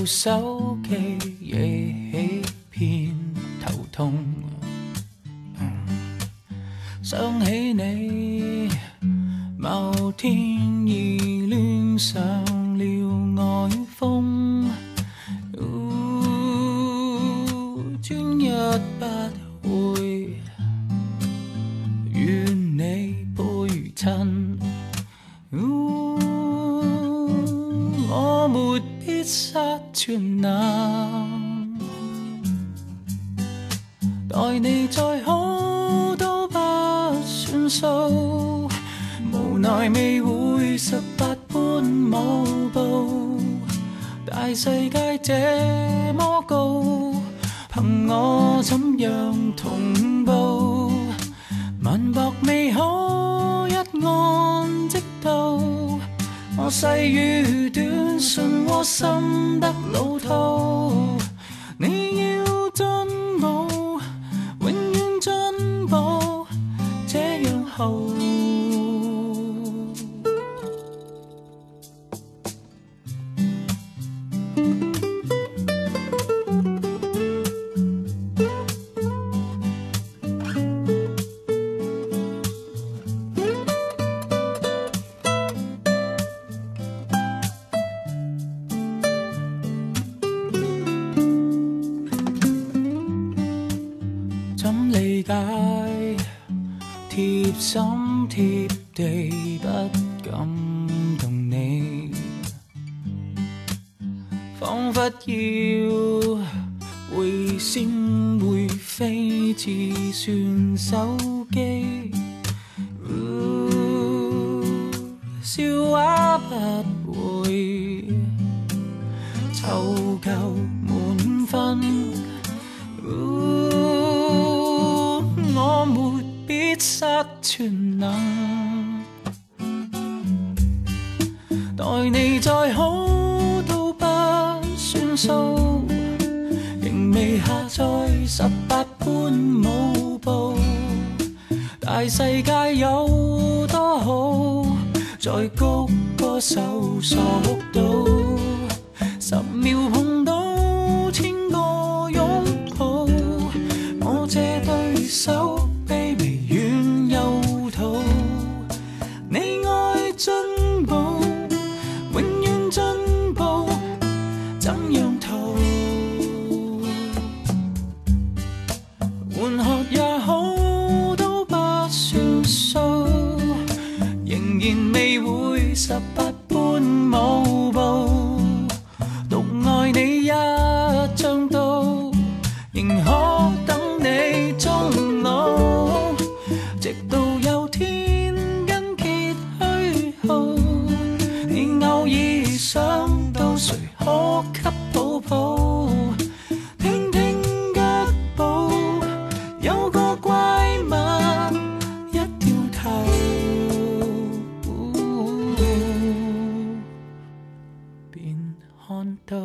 手機，惹起片頭痛。想起你，某天已戀上了愛風。專一不會與你陪襯。我沒必殺全能，待你再好都不算數。無奈未會18般舞步，大世界這麼高，憑我怎樣同步？萬博未可一案即到，我細語短信窩心得老套。你要進步，永遠進步，這樣好。怎理解貼心貼地不感動你，彷彿要會仙會飛至算手機。笑話不會湊夠滿分。我沒必殺全能，待你再好都不算數。仍未下載18般舞步，大世界有多好，在谷歌搜索到，10秒碰到1000個擁抱。我這對手卑微軟又土，你愛進步，永遠進步，怎樣逃？換學也好都不算數，仍然未會18般舞步，獨愛你一張刀，仍可等你終老，直到有天筋竭虛耗。你偶爾想到誰可給抱抱，聽聽腳步，有個怪物一掉頭，便看到。